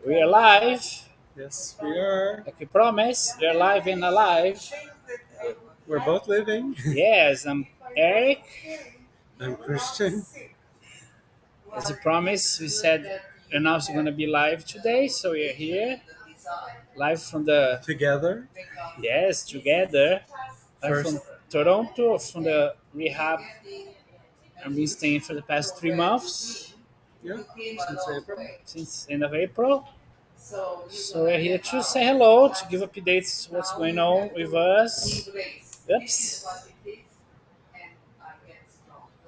We are live, Yes, we are. like we promised. We are live and alive. We're both living. Yes, I'm Eric. I'm Christian. As we promised, we said we're now going to be live today, so we are here, live from the Together. together, live from First, Toronto, from the rehab I've been staying for the past 3 months yeah, since April. since end of April. So we're here to say hello, to give updates what's going on with us. Oops.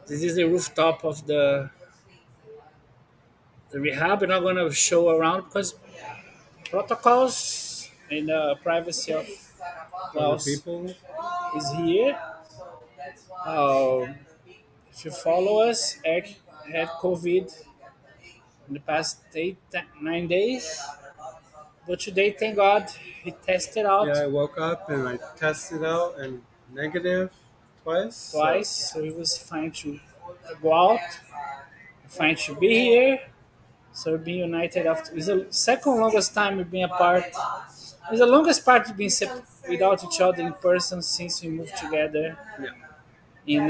This is the rooftop of the rehab. We're not going to show around because protocols and privacy of Other Klaus people. is here. If you follow us, Eric had COVID in the past 9 days. But today, thank God, he tested Yeah, out I woke up and I tested out and negative twice. twice, so he was fine to go out, fine to be here. So we're being united after. It's the second longest time we've been apart. It's the longest part we've been without each other in person since we moved together Yeah. in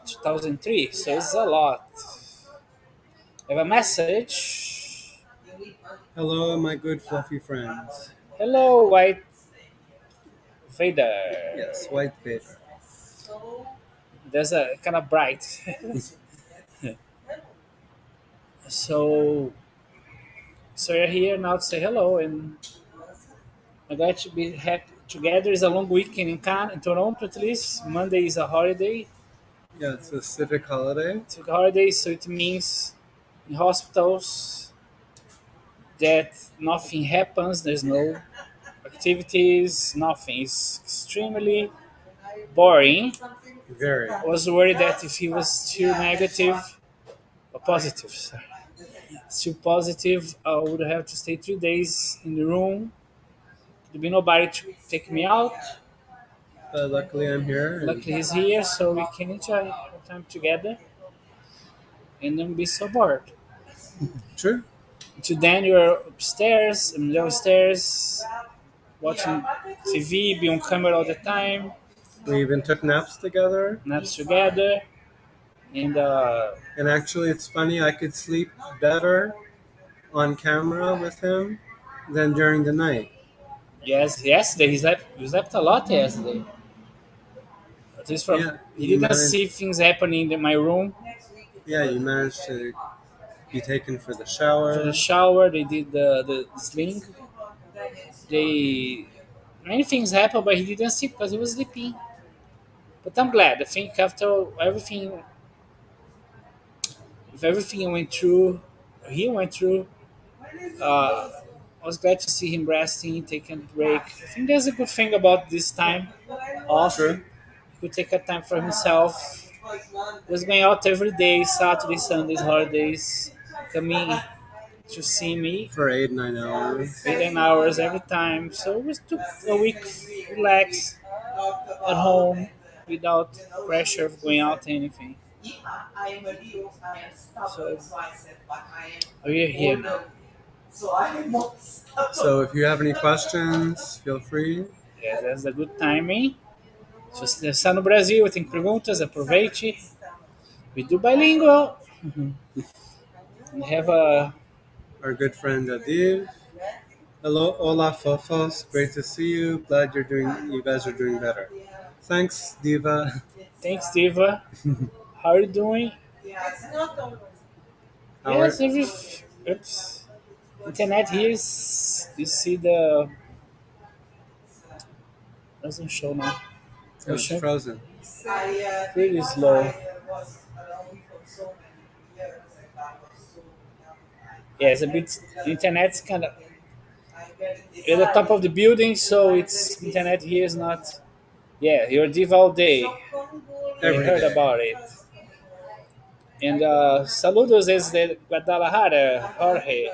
2003. So it's a lot. I have a message. Hello, my good fluffy friends. Hello, White Vader. Yes, white paper. There's a kind of bright. so, so you're here now to say hello, and I'm glad to be together. It's a long weekend in Toronto at least. Monday is a holiday. Yeah, it's a civic holiday. It's a holiday, so it means in hospitals that nothing happens. There's no activities, nothing. It's extremely boring. Very. I was worried that if he was still negative or positive, sorry, still positive, I would have to stay 3 days in the room. There'd be nobody to take me out. But luckily, I'm here. And Luckily, he's here, so we can enjoy our time together and then be so bored. true. To then, you're upstairs, I'm downstairs, watching TV, be on camera all the time, We even took naps together. naps together, and And actually, it's funny. I could sleep better on camera with him than during the night. yes, yesterday he slept a lot yesterday. At least from Yeah, he you didn't managed. see things happening in my room. Yeah, you managed to be taken for the For the shower. shower, they did the sling. They many things happened, but he didn't see because he was sleeping. But I'm glad. I think after everything, if everything went through, he went through. I was glad to see him resting, taking a break. I think there's a good thing about this time off. True. He could take a time for himself. He was going out every day, Saturday, Sundays, holidays, coming to see me For 8 9 hours. 8 hours every time. So we took a week, relax at home without pressure of going out anything. So we're here now. So if you have any questions, feel free. Yeah, that's a good timing. Se você está no Brasil e tem perguntas, aproveite. We do bilingual. We have a Our good friend Adiv. Hello, hola, fofos. Great to see you. Glad you guys are doing better. Thanks, Diva. thanks, Diva. How are you doing? How are, Yes, oops. Internet here is you see the doesn't show now. it's Show frozen. pretty slow. Yeah, it's a bit. Internet's kind of at the top of the building, so it's internet here is not. Yeah, your div all day. We Every heard day. about it. And saludos desde Guadalajara, Jorge.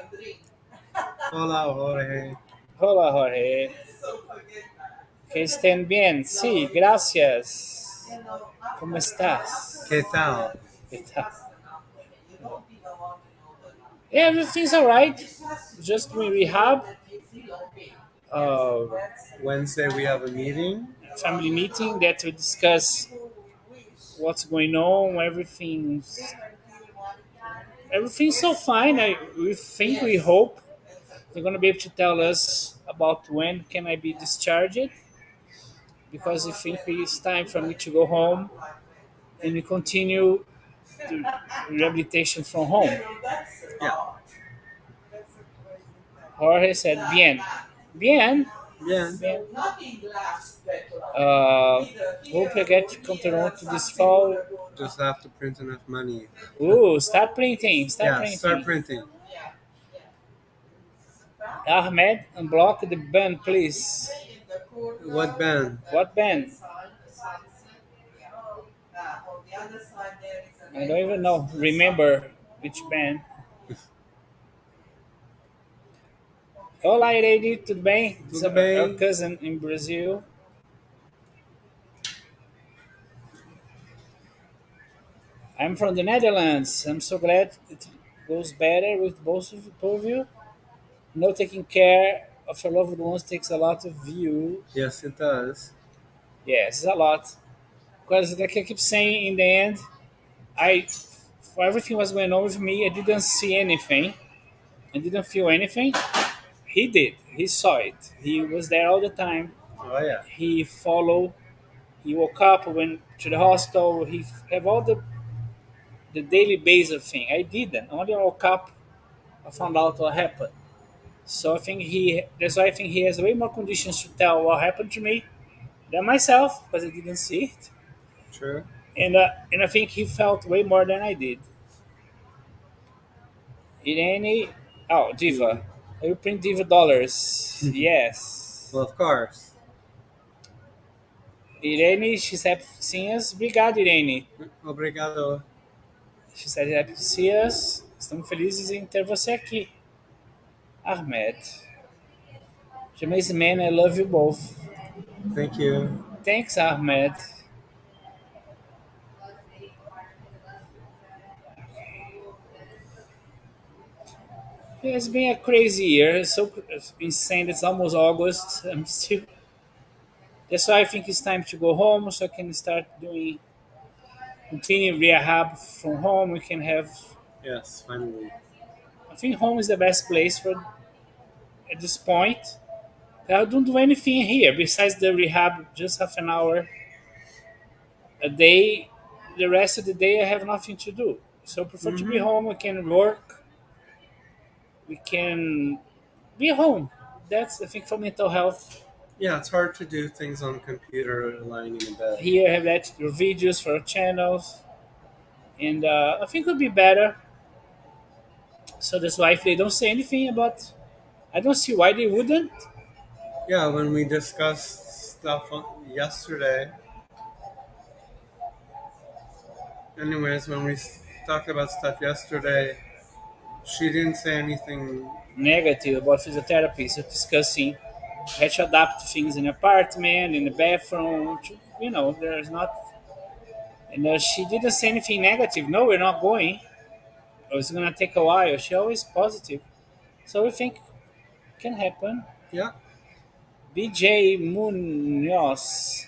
Hola, Jorge. Hola, Jorge. Que estén bien. Sí, gracias. ¿Cómo estás? ¿Qué tal? ¿Qué tal? Yeah, everything's alright. Just doing rehab, uh, Wednesday we have a meeting. family meeting that we discuss what's going on. Everything's so fine. We hope they're gonna be able to tell us about when can I be discharged, because we think it's time for me to go home and we continue the rehabilitation from home. Yeah. Jorge said, "Bien, bien, Yeah. bien. Hope I get to come to this fall. Just have to print enough money. Ooh, start printing, start Yeah, start printing. printing. Ahmed, unblock the ban, please. What band? What ban? I don't even know. Remember which ban? Olá, Irene, tudo bem? This is Tudo our bem? cousin in Brazil. I'm from the Netherlands. I'm so glad it goes better with both of you. Taking care of your loved ones takes a lot of you. Yes, it does. Yes, it's a lot. Because, like I keep saying, in the end, I, for everything was going on with me, I didn't see anything. I didn't feel anything. He did. He saw it. He was there all the time. Oh yeah. He followed. He woke up, went to the hospital. He have all the daily basis thing. I didn't. Only I woke up, I found out what happened. So I think that's why I think he has way more conditions to tell what happened to me than myself, because I didn't see it. True. And I think he felt way more than I did. Irene, oh Hmm. Diva, I will print Diva dollars. Yes. Well, of course. Irene, she's happy seeing us. Obrigado, Irene. Obrigado. She said happy to see us. Estamos felizes em ter você aqui. Ahmed. Jamaican man, I love you both. Thank you. Thanks, Ahmed. It's been a crazy year. It's so insane. It's almost August. I'm still. That's why I think it's time to go home so I can start doing continue rehab from home. We can have. Yes, finally. I think home is the best place for at this point. I don't do anything here besides the rehab. Just half an hour a day. The rest of the day I have nothing to do. So I prefer to be Mm-hmm. home. We can work. We can be home. That's I think for mental health. Yeah, it's hard to do things on the computer lying in bed. Here I have that your videos for our channels, and I think it would be better. So that's why if they don't say anything about, I don't see why they wouldn't. Yeah, when we discussed stuff yesterday, anyways, when we talked about stuff yesterday, she didn't say anything. Negative about physiotherapy. So discussing how to adapt things in the apartment, in the bathroom. There's not. And she didn't say anything negative. No, we're not going. Or it's gonna take a while. She always positive. So we think it can happen. Yeah, BJ Munoz.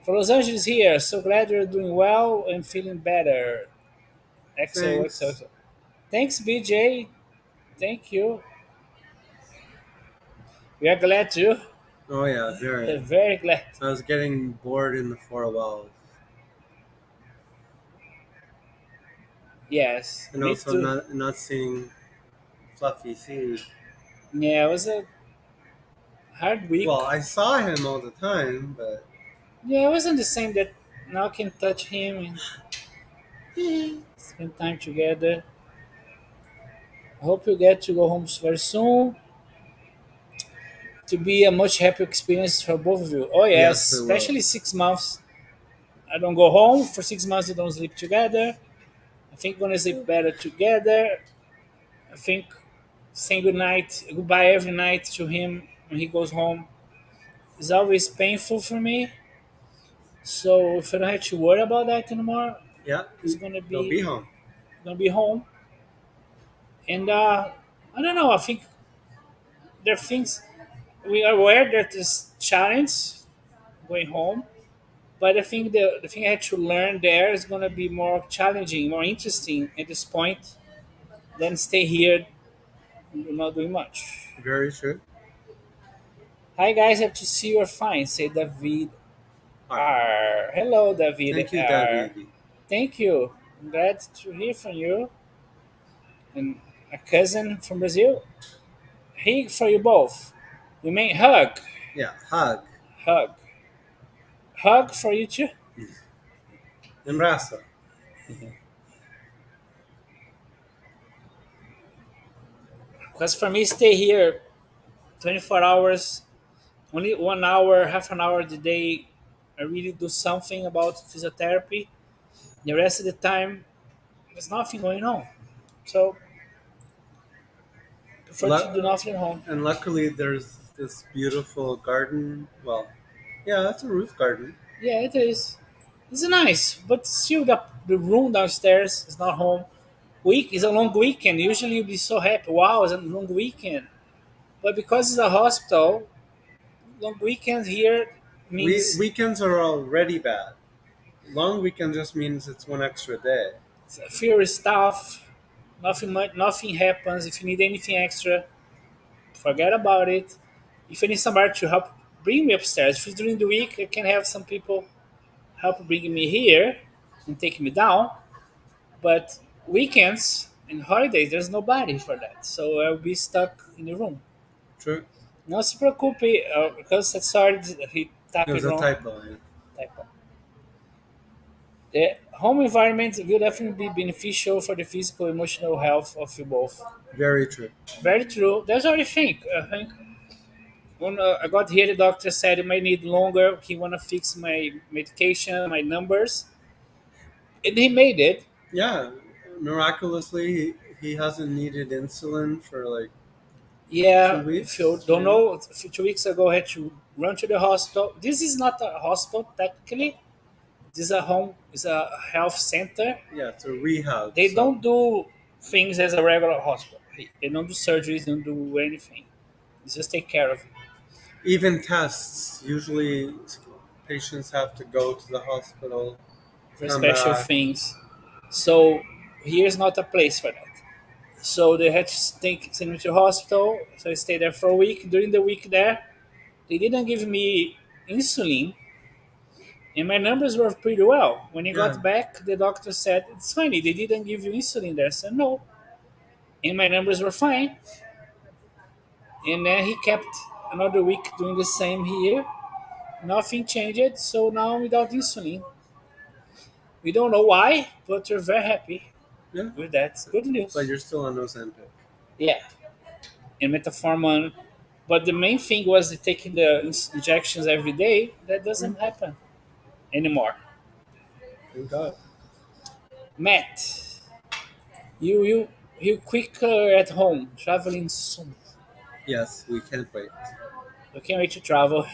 From Los Angeles here. So glad you're doing well and feeling better. thanks. XOXO. Thanks, BJ. Thank you. We are glad too. Oh yeah, We're very. very glad. I was getting bored in the four walls, Yes, and me also too. not seeing Fluffy see. Yeah, it was a hard week. Well, I saw him all the time, but Yeah, it wasn't the same that now I can touch him and spend time together. I hope you get to go home very soon to be a much happier experience for both of you. Oh yes, yes, it will. especially 6 months. I don't go home for 6 months. We don't sleep together. I think we're gonna sleep better together. I think saying good night, goodbye every night to him when he goes home is always painful for me. So if I don't have to worry about that anymore, Yeah, he's gonna he'll be be home. gonna be home, And I don't know. I think there are things we are aware that this challenge going home, but I think the thing I had to learn there is going to be more challenging, more interesting at this point than stay here not doing much. Very true. Hi guys, have to see you're fine. Say David All right. R. Hello, David Thank you, R. David. Thank you. I'm glad to hear from you. And a cousin from Brazil. Hug for you both. You mean hug. Yeah, hug. Hug. Hug for you too. Embrazo. Because for me, stay here 24 hours, only 1 hour, half an hour a day. I really do something about physiotherapy. The rest of the time, there's nothing going on. So, prefer to Lu- do nothing at home. and luckily, there's this beautiful garden. Well, yeah, that's a roof garden. Yeah, it is. It's nice, but still the room downstairs is not home. Week is a long weekend. Usually you'll be so happy. Wow, it's a long weekend. But because it's a hospital, long weekends here means Weekends are already bad. Long weekend just means it's one extra day. fewer staff. Nothing much. Nothing happens. If you need anything extra, forget about it. If you need somebody to help bring me upstairs, if it's during the week, I can have some people help bring me here and take me down. But weekends and holidays, there's nobody for that. So I'll be stuck in the room. True. Não se preocupe, because sorry, he It typed was it a wrong. typo. Yeah. Typo. The home environment will definitely be beneficial for the physical and emotional health of you both. Very true. Very true. That's what I think. I think when I got here, the doctor said it might need longer. He wanna fix my medication, my numbers, and he made it. Yeah, miraculously, he hasn't needed insulin for like two Yeah, if you weeks. don't Maybe. know, 2 weeks ago I had to run to the hospital. This is not a hospital technically. This is a home. It's a health center. Yeah, it's a rehab. They So don't do things as a regular hospital. They don't do surgeries. They don't do anything. They just take care of you even tests. Usually, patients have to go to the hospital, for come special back. things. So here's not a place for that. So they had to send me to the hospital. So I stayed there for a week. During the week there, they didn't give me insulin, and my numbers were pretty well. When I Yeah, got back, the doctor said, "It's funny, they didn't give you insulin there." I said, "No." And my numbers were fine. And then he kept another week doing the same here. Nothing changed, so now without insulin. We don't know why, but we're very happy yeah. with that. Good But news. you're still on Ozempic. Yeah, and metformin. But the main thing was taking the injections every day. That Mm, doesn't happen anymore. thank God. Matt, you quicker at home, traveling soon. Yes, we can't wait. You can't wait to travel.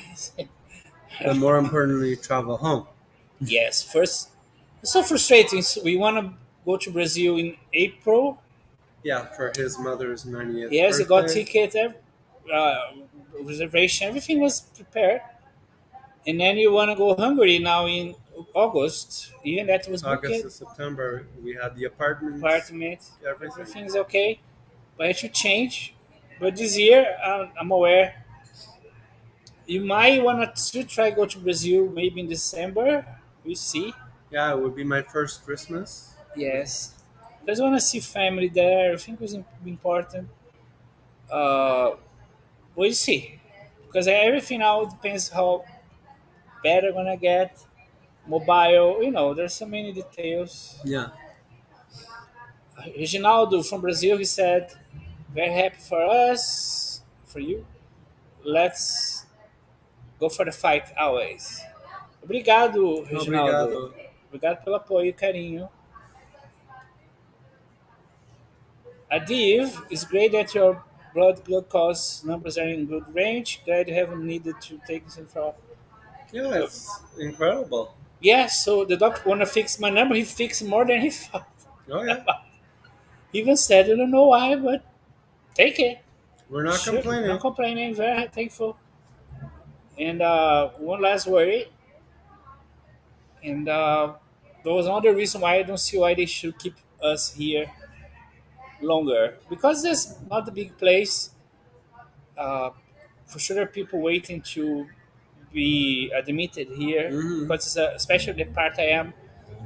But more importantly, travel home. Yes, first, it's so frustrating. So we want to go to Brazil in April. Yeah, for his mother's 90th Yes, I got birthday, ticket, uh, reservation, everything was prepared. And then you want to go Hungary now in August. Even that was booked. August to September. We had the apartments, Apartment, everything. everything's okay. But it should change. But this year, I'm aware you might want to try go to Brazil maybe in December. We see. Yeah, it would be my first Christmas. Yes, because I want to see family there. I think it was important. We'll see. Because everything now depends how bad I'm gonna get. Mobile, there's so many details. Yeah, Reginaldo from Brazil, he said, very happy for us, for you. Let's go for the fight always. Obrigado, Reginaldo. obrigado. Obrigado pelo apoio e carinho. Adiv, it's great that your blood glucose numbers are in good range. Glad you haven't needed to take some for. Yeah, it's incredible. Yeah, so the doctor wanna fix my number. He fixed more than he thought. Oh yeah, He even said, I don't know why, but take it. We're not Sure, not complaining. complaining, very thankful. And one last worry, and there was another reason why I don't see why they should keep us here longer. Because there's not a big place. Uh, for sure, there are people waiting to be admitted here Hmm. because especially the part I am,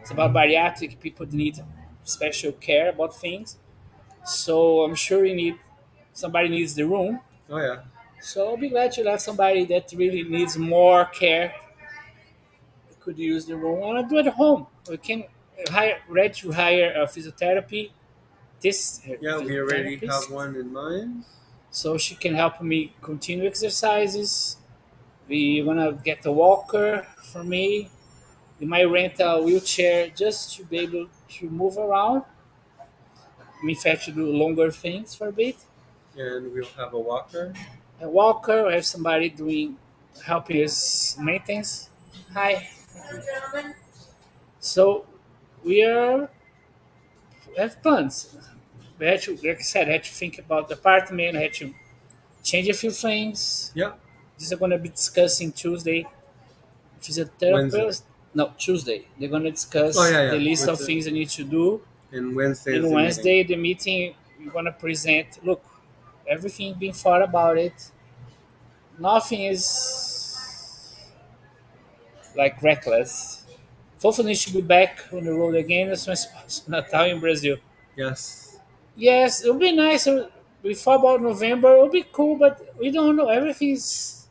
it's about bariatric people need special care about things. So I'm sure you need somebody needs the room. Oh yeah. So I'll be glad to have somebody that really needs more care could use the room. And I do it at home. We can hire ready to hire a physiotherapy this Yeah, we already have physiotherapist one in mind. so she can help me continue exercises. We gonna get a walker for me. We might rent a wheelchair just to be able to move around. Me fetch to do longer things for a bit. And we'll have a walker. A walker, I have somebody doing helping us maintenance. Hi. So we are have plans. We had to, like I said, I had to think about the apartment. I had to change a few things. Yeah. This is gonna be discussing Tuesday. Wednesday. Physiotherapist. No, Tuesday. They're gonna Oh discuss yeah, the yeah. list With of the things I need to do. and Wednesday is And the meeting. Wednesday, the meeting, we're gonna present. Look, everything being thought about it. Nothing is like reckless. Hopefully, should be back on the road again as soon as possible. Natal in Brazil. Yes. Yes, it would be nice. We thought about November. It would be cool, but we don't know. Everything's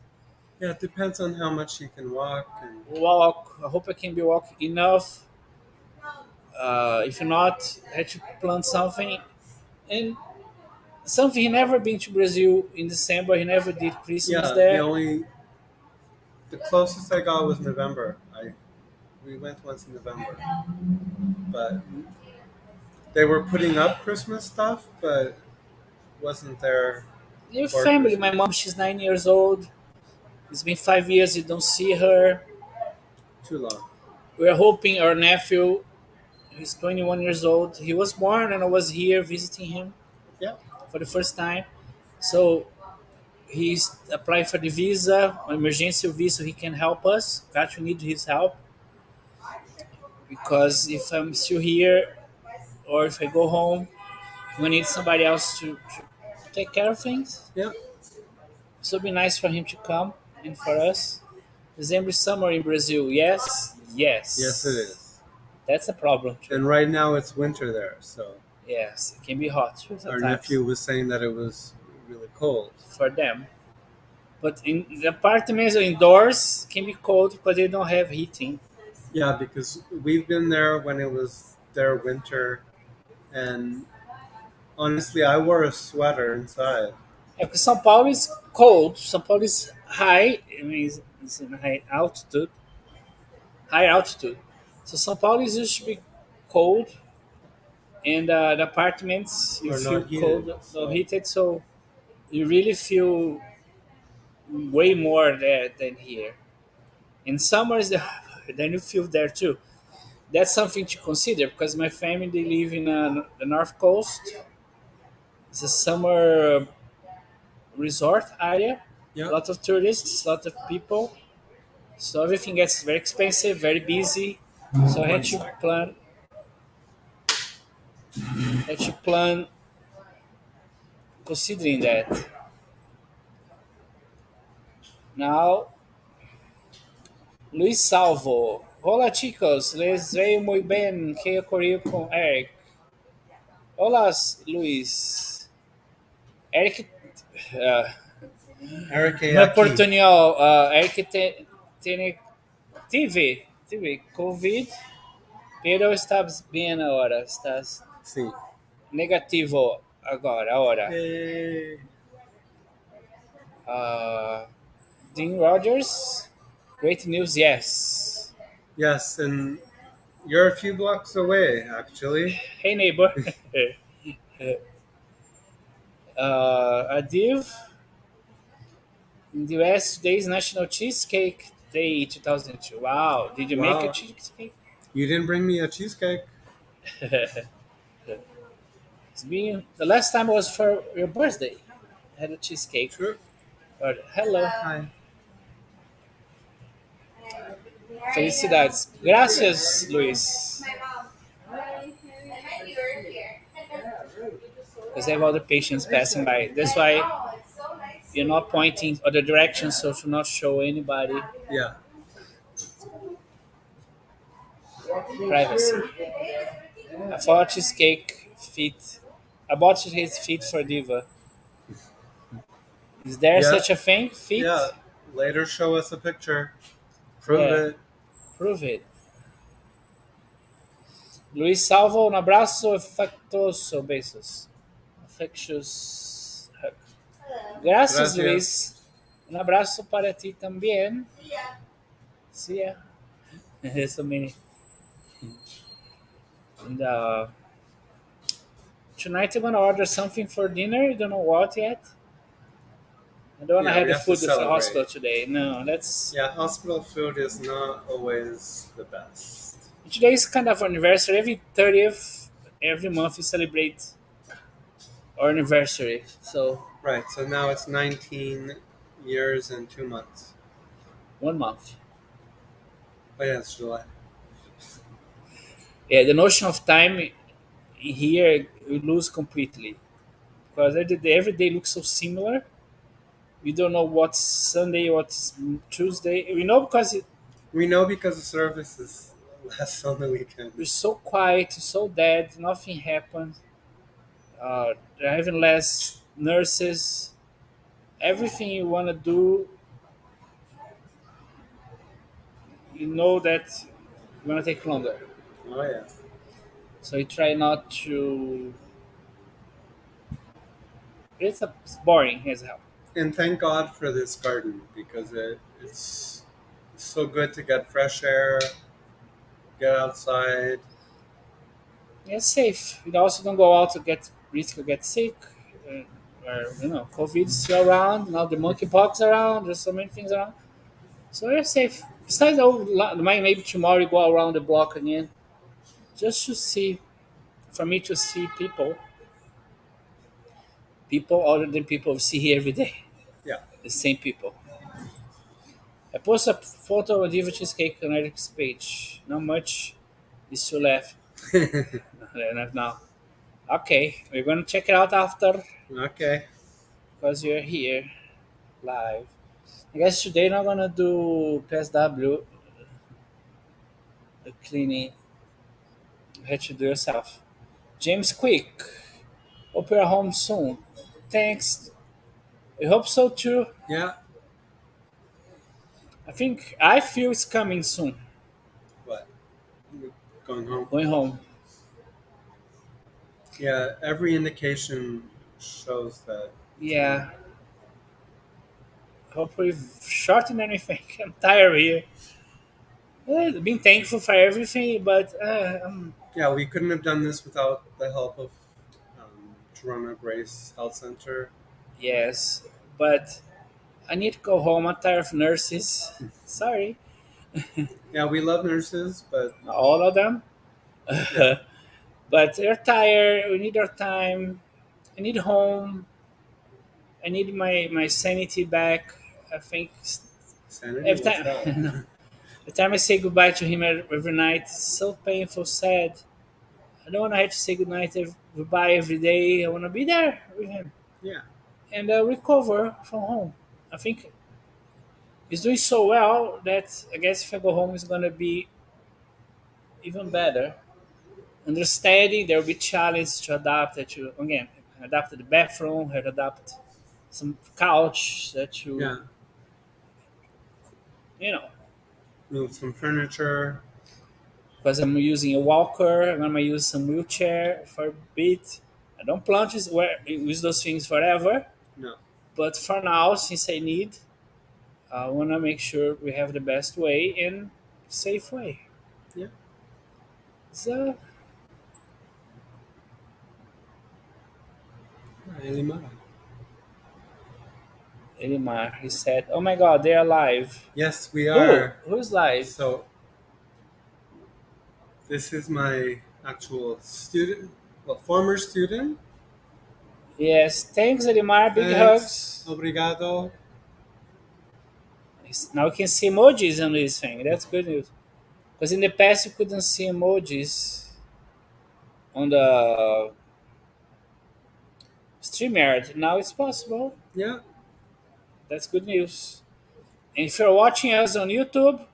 Yeah, it depends on how much you can walk and walk. I hope I can be walk enough. If not, I had to plan something. And something he never been to Brazil in December. He never did Christmas yeah, there. the closest I got was November. I We went once in November, but they were putting up Christmas stuff, but wasn't there Your for family. My Christmas. mom, she's 9 years old. It's been 5 years you don't see her. Too long. We're hoping our nephew, he's 21 years old. He was born and I was here visiting him Yeah. for the first time. So he's applied for the visa, emergency visa. So he can help us. God, we need his help because if I'm still here or if I go home, we need somebody else to take care of things. Yeah. So it'd be nice for him to come and for us. December summer in Brazil, yes, Yes, it yes. is. That's a problem too. And right now it's winter there, so Yes, it can be hot too our sometimes nephew was saying that it was really cold. for them. But in the apartments or indoors can be cold because they don't have heating. Yeah, because we've been there when it was their winter, and honestly, I wore a sweater inside. Yeah, because São Paulo is cold. São Paulo is high. I mean, it's in high altitude. So São Paulo is usually cold, and the apartments you Are feel not heated, cold, so so heated. So you really feel way more there than here. In summers, then you feel there too. That's something to consider because my family they live in the north coast. It's a summer resort area. A yeah, lot of tourists, a lot of people. So everything gets very expensive, very busy. So I one sec. had to plan considering that. Now, Luis Salvo. Hola chicos, les veo muy bien. ¿Qué ocurrió con Eric? Hola Luis. Eric, uh, Eric no é aqui. portunhol. Eric tive Covid, pero estás bem agora. Estás Sim. negativo agora. Yay. Uh, Dean Rogers, great news, yes. Yes, and you're a few blocks away, actually. Hey neighbor. Adiv, in the US, today is National Cheesecake Day 2002. Wow, did you make a Wow, cheesecake? you didn't bring me a cheesecake. It's been the last time was for your birthday. I had a cheesecake. Sure. But hello. Hi. Felicidades. Gracias, Luis. Because I have other patients passing by. That's why you're not pointing other directions so to not show anybody Yeah. privacy. I bought cheesecake feet. I bought cheesecake feet for Diva. Is there Yeah. such a thing? Yeah. Feet? Later, show us a picture. Prove Yeah, it. prove it. Luis Salvo, un abrazo afectuoso, besos. Affectious hug. Gracias, Gracias. Luis. Un abrazo para ti también. See ya. So many. And tonight I'm gonna order something for dinner. Don't know what yet. I don't wanna Yeah, have we the have to food at the celebrate. hospital today. No, that's Yeah, hospital food is not always the best. today is kind of anniversary. Every 30th, every month we celebrate our anniversary. So Right, so now it's 19 years and 2 months. 1 month. Oh, yeah, it's July. Yeah, the notion of time here we lose completely because every day looks so similar. We don't know what's Sunday, what's Tuesday. We know because We know because the service is less on the weekend. we're so quiet, so dead, nothing happened. They're having less nurses. Everything you want to do, you know that it's going to take longer. Oh, yeah. So you try not to. It's boring as hell. And thank God for this garden because it's so good to get fresh air, get outside. It's safe. You also don't go out to get risk to get sick. Uh, or COVID's still around. Now the monkeypox around. There's so many things around. So you're safe. Besides, maybe tomorrow you go around the block again, just to see, for me to see people other than people we see here every day, Yeah. the same people. I post a photo of Diva Cheesecake on Eric's page. Not much is to laugh. Enough now. Okay, we're gonna check it out after Okay. because you're here live. I guess today not gonna do PSW, the cleaning. You had to do yourself. James Quick, hope you're home soon. Thanks. I hope so too. Yeah. I feel it's coming soon. What? Going home? Going home. Yeah, every indication shows that it's going Yeah. Hope we've shortened anything. I'm tired here. Being thankful for everything, but Yeah, we couldn't have done this without the help of Toronto Grace Health Center. yes. But I need to go home. I'm tired of nurses. Sorry, Yeah, we love nurses, but not all of them. yeah, But they're tired. We need our time. I need home. I need my sanity back. I think sanity, every what's time, that? no, every time I say goodbye to him every night, it's so painful, sad. I don't want to have to say goodbye every day. I want to be there with him Yeah, and recover from home. I think he's doing so well that I guess if I go home, it's gonna be even better. Understanding there will be challenge to adapt that you again adapt to the bathroom, had adapt some couch that yeah. you know Move some furniture. because I'm using a walker. I'm gonna use some wheelchair for a bit. I don't plan to use those things forever, No, but for now, since I need, I wanna make sure we have the best way and safe way. yeah, So, Elimar. Elimar, he said, "Oh my God, they're alive." Yes, we Who? are. Who's live? So this is my actual student, well, former student. Yes, thanks, Edmar. Big Thanks. hugs. Obrigado. Now you can see emojis on this thing. That's good news. Because in the past you couldn't see emojis on the StreamYard. Now it's possible. Yeah. That's good news. And if you're watching us on YouTube,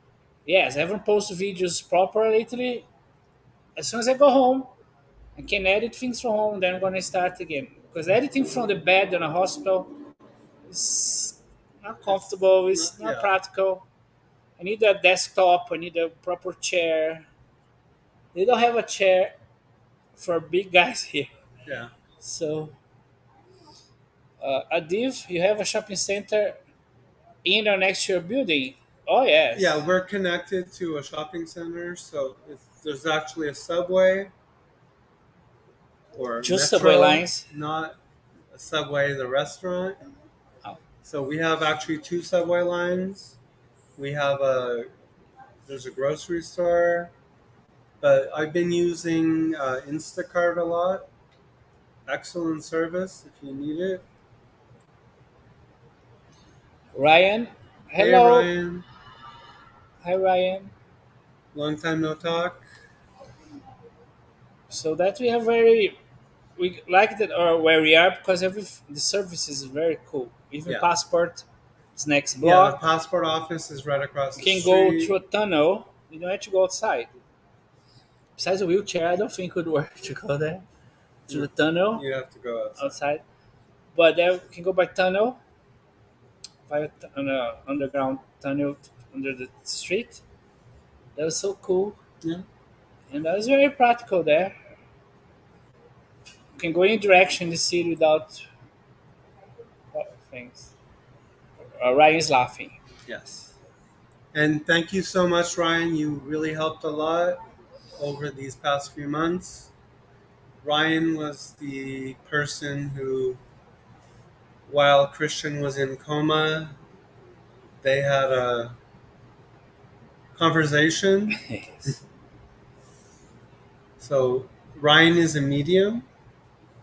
yes, I haven't posted videos properly lately. As soon as I go home, I can edit things from home, then I'm gonna start again. Because editing from the bed in a hospital is not It's comfortable, not. it's not Yeah. practical. I need a desktop, I need a proper chair. They don't have a chair for big guys here. Yeah. So, Adiv, you have a shopping center in or next to your building? Oh, Yeah. yes. We're connected to a shopping center, so there's actually a subway or Two subway metro, lines. not a subway, the restaurant. Oh, So we have actually two subway lines. We have a there's a grocery store, but I've been using Instacart a lot. Excellent service if you need it. Ryan. Hey Hello. Ryan, Hi, Ryan. long time no talk. So that we have very we like that or where we are because every the service is very cool. Even Yeah, passport is next yeah. The block. passport office is right across You the can go through street. a tunnel. You don't have to go outside. Besides a wheelchair, I don't think it would work to go there through No, the tunnel you have to go outside. outside. But there you can go by tunnel via on a underground tunnel under the street. That was so cool, Yeah, and that was very practical there. You can go any direction in the city without things. Ryan is laughing. yes. And thank you so much, Ryan. You really helped a lot over these past few months. Ryan was the person who, while Christian was in coma, they had a conversation. Yes. So Ryan is a medium.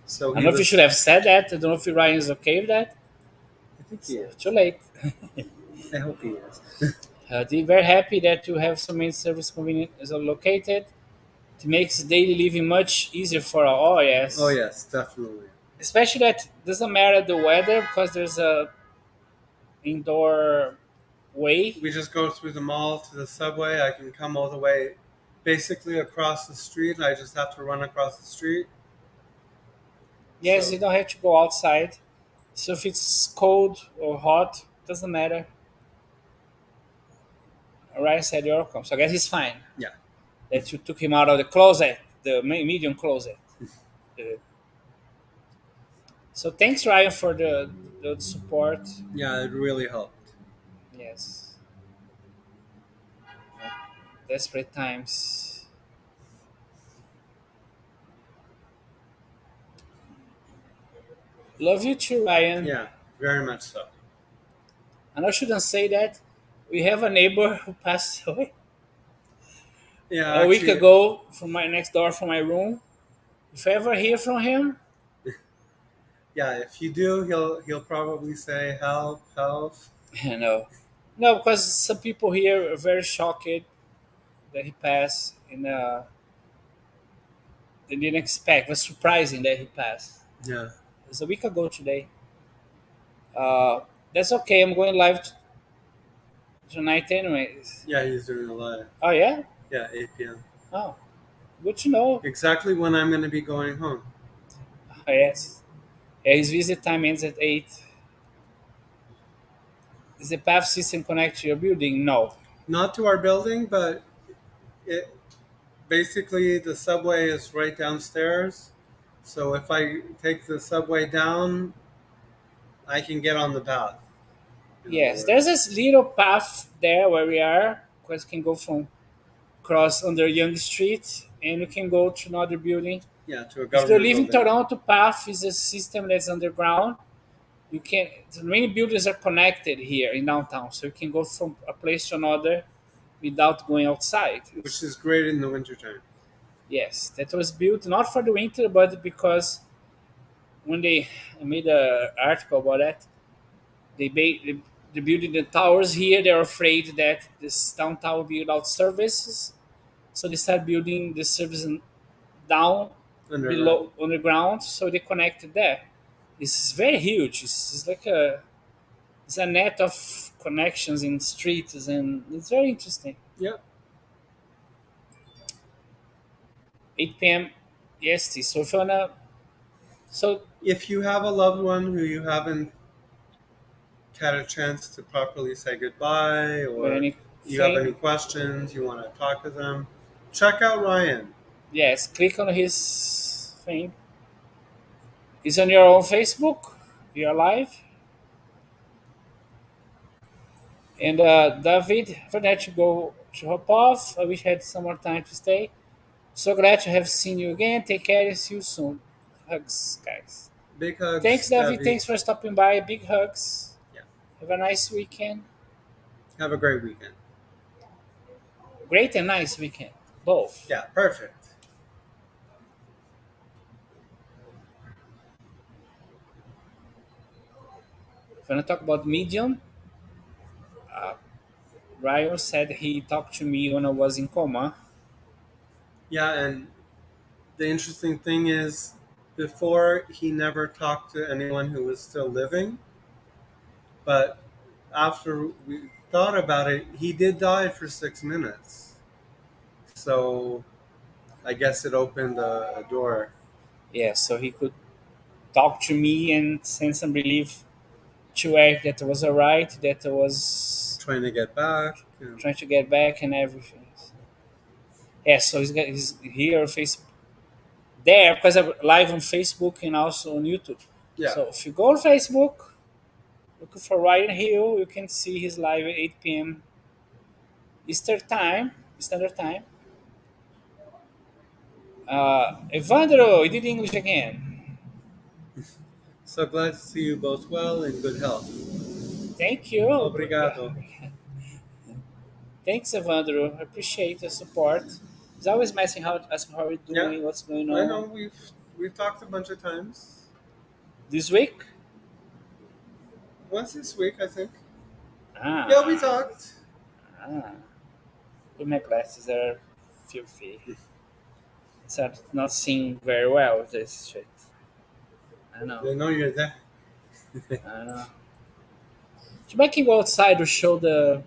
So I don't he know if you should was. have said that. I don't know if Ryan is okay with that. I think he So too is. late. I hope he is. They're very happy that you have so many service convenient is located. It makes daily living much easier for all. Oh Oh yes, yes, definitely. especially that doesn't matter the weather because there's a indoor way. We just go through the mall to the subway. I can come all the way, basically across the street. I just have to run across the street. Yes, you So don't have to go outside. So if it's cold or hot, doesn't matter. Ryan said you're welcome. So I guess he's fine. yeah, That you took him out of the closet, the medium closet. Uh, So thanks, Ryan, for the support. yeah, it really helped. Yes, desperate times. Love you too, Ryan. Yeah, very much so. And I shouldn't say that. We have a neighbor who passed away Yeah, a week actually, ago from my next door from my room. If I ever hear from him, yeah. If you do, he'll probably say help, help. you know, no, because some people here are very shocked that he passed, and they didn't expect. It was surprising that he passed. Yeah, It was a week ago today. Uh, that's okay. I'm going live tonight, anyways. yeah. He's doing a live. Oh yeah. Yeah, 8 p.m. Oh, good to know. Exactly when I'm going to be going home. Oh, yes. Yeah, his visit time ends at 8. Is the path system connected to your building? No. Not to our building, but it basically the subway is right downstairs. So if I take the subway down, I can get on the path. In other Yes, there's words, this little path there where we are. Because you can go from cross under Young Street and you can go to another building. yeah, to a If you government live in building. Toronto, path is a system that's underground. You can many buildings are connected here in downtown, so you can go from a place to another without going outside. Which is great in the wintertime. Yes, that was built not for the winter, but because when they made an article about that, they're building the towers here. They're afraid that this downtown will be without services, so they start building the service down Underground. below underground, so they connected there. It's very huge. It's like a net of connections in streets, and it's very interesting. Yep. 8 p.m. EST. So if you wanna, so If you have a loved one who you haven't had a chance to properly say goodbye, with or you have any anything, questions, you want to talk to them, check out Ryan. yes, click on his thing. He's on your own Facebook. You're live. And David, for that you go to hop off. I wish I had some more time to stay. So glad to have seen you again. Take care and see you soon. Hugs, guys. Big Thanks, hugs, David. David. Thanks for stopping by. Big hugs. Yeah. Have a nice weekend. Have a great weekend. Great and nice weekend. Both. Yeah, perfect. If you want to talk about Medium, Ryan said he talked to me when I was in coma. Yeah, and the interesting thing is, before he never talked to anyone who was still living, but after we thought about it, he did die for 6 minutes. So I guess it opened a door. Yeah, so he could talk to me and send some relief to Eric that was alright, that was Trying to get back. trying to get back and everything. Yeah, so he's here on Facebook there because I'm live on Facebook and also on YouTube. Yeah. So if you go on Facebook, look for Ryan Hill, you can see his live at 8 p.m. Eastern time, Standard Time. Evandro, you did English again. So glad to see you both well and good health. Thank you. Obrigado. Thanks, Evandro. I appreciate the support. It's always messing how asking how we're Yeah, doing, what's going I know on. we've talked a bunch of times. This week? Once this week, I think. Yeah, we Ah, talked. ah. With my glasses are filthy. So I'm not seeing very well with this shit. I know. They know you're there. I know. Maybe I can go outside to show the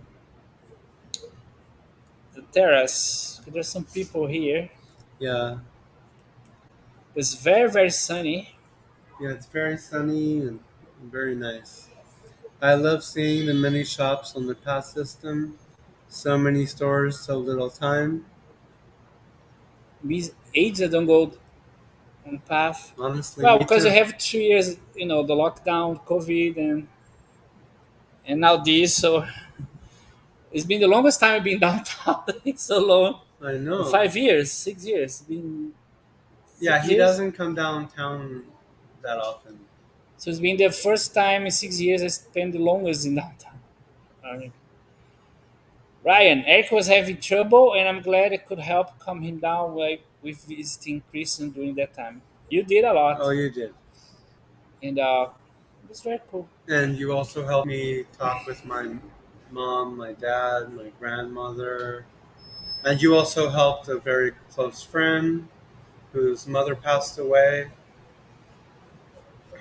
terrace. There's some people here. Yeah, It's very, very sunny. yeah, it's very sunny and very nice. I love seeing the many shops on the pass system. So many stores, so little time. These age I don't go on path. Honestly, Well, me because you too. have 2 years, the lockdown, COVID, and now this. So it's been the longest time I've been downtown. It's so long. I know. 5 years, 6 years. It's been Yeah, six he years. doesn't come downtown that often. So it's been the first time in 6 years I spent the longest in downtown. Ryan, Eric was having trouble, and I'm glad I could help calm him down with visiting Christian during that time. You did a Oh, lot, you did. and it was very cool. And you also helped me talk with my mom, my dad, my grandmother. And you also helped a very close friend whose mother passed away.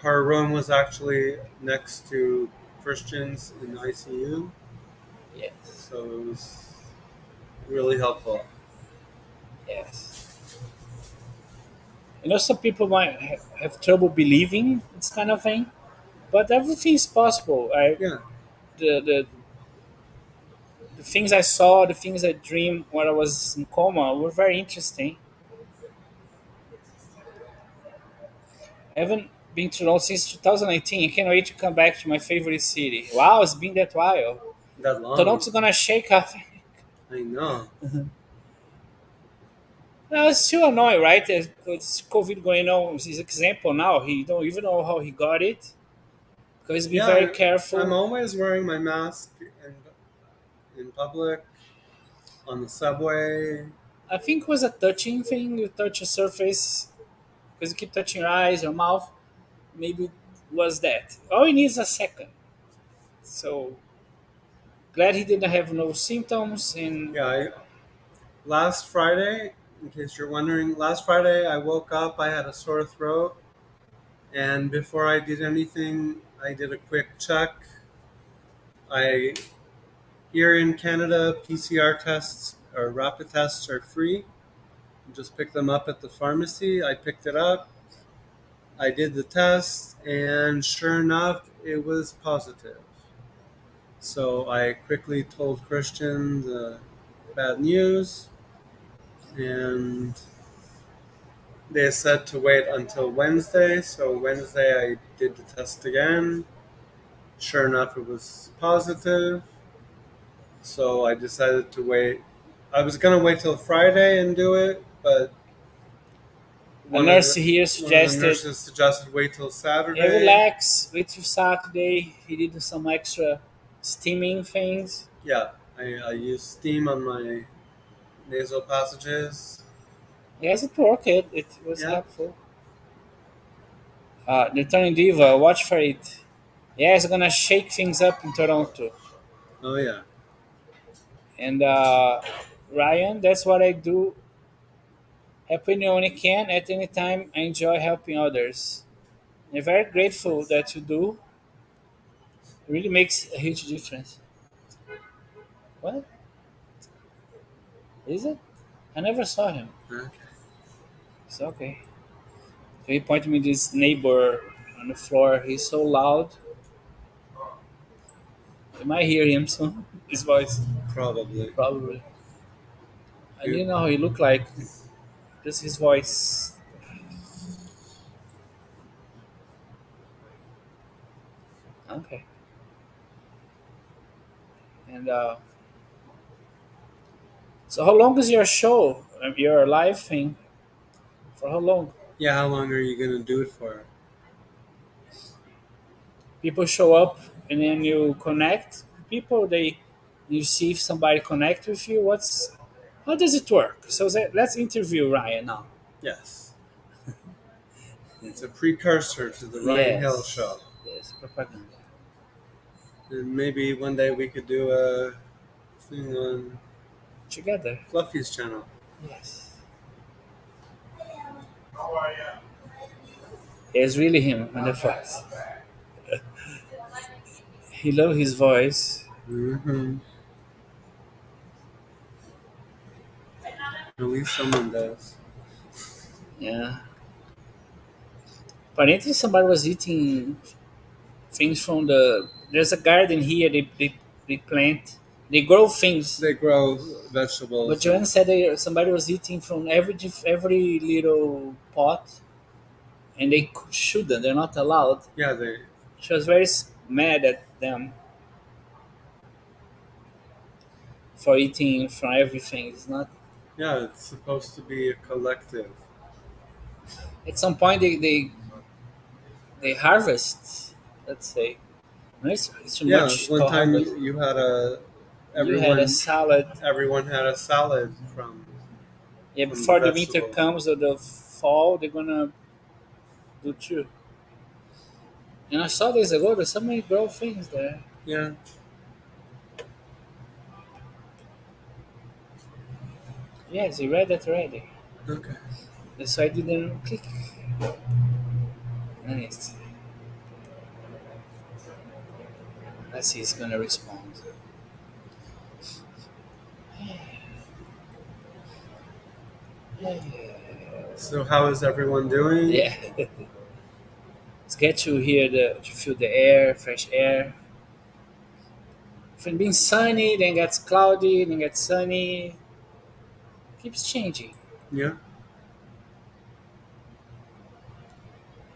Her room was actually next to Christians in ICU, Yes, so it was really helpful. yes. Some people might have trouble believing this kind of thing, but everything is possible. Yeah, The the things I saw, the things I dreamed when I was in coma were very interesting. I haven't been to Toronto since 2019. I can't wait to come back to my favorite city. Wow, it's been that while. that long. Toronto's gonna shake up. I know. No, it's still annoying, right? It's COVID going on. His example now, he don't even know how he got it because he's been very Yeah, I'm careful. always wearing my mask in public, on the subway. I think it was a touching thing. You touch a surface because you keep touching your eyes, your mouth. maybe was that. All he needs a second. So glad he didn't have no symptoms and Yeah, last Friday, in case you're wondering, last Friday I woke up, I had a sore throat, and before I did anything, I did a quick check. I Here in Canada, PCR tests or rapid tests are free. You just pick them up at the pharmacy. I picked it up. I did the test, and sure enough, it was positive. So I quickly told Christian the bad news, and they said to wait until Wednesday. So Wednesday, I did the test again. Sure enough, it was positive. So I decided to wait. I was gonna wait till Friday and do it, but a one of nurse the here one of the suggested, nurses suggested wait till yeah, Saturday. relax, wait till Saturday. He did some extra steaming things. Yeah, I used steam on my nasal passages. Yes, it worked. It was Yeah. helpful. The Turning Diva, watch for it. Yeah, it's gonna shake things up in Toronto. Oh yeah. And Ryan, that's what I do. Helping you when you can at any time. I enjoy helping others. I'm very grateful that you do. It really makes a huge difference. What is it? I never saw him. Okay. It's okay. So he pointed me this neighbor on the floor. He's so loud. You might hear him soon. His voice, Probably. probably. I You, didn't know how he looked like. Just his voice. Okay. And so, how long is your show? Your live thing? For how long? yeah. How long are you gonna do it for? People show up and then you connect. People, you see if somebody connect with you. How does it work? So let's interview Ryan now. Yes. It's a precursor to the Ryan Hill Yes. show, Yes. Propaganda. and maybe one day we could do a thing on Together. Fluffy's channel. Yes. It's really him on the voice. He loves his voice. Mm-hmm. At least someone does. Yeah. Apparently somebody was eating things from there's a garden here, they plant, they grow things. They grow But vegetables Joanne and said somebody was eating from every little pot, and they shouldn't. They're not allowed. yeah, they She was very mad at them for eating from everything. It's not. yeah, it's supposed to be a collective. At some point, they harvest. Let's say. No, it's too Yeah, much one called time harvest. you had a You had a everyone salad. everyone had a salad Yeah, from the before the winter vegetables. comes or the fall, they're gonna do too. And I saw days ago. There's so many grow things there. Yeah. Yes, you read that already. Okay. That's why I didn't click. Nice. Let's see, he's gonna respond. So how is everyone doing? Yeah, it's get to hear to feel the air, fresh air. From being sunny, then gets cloudy, then gets sunny. Keeps changing, Yeah.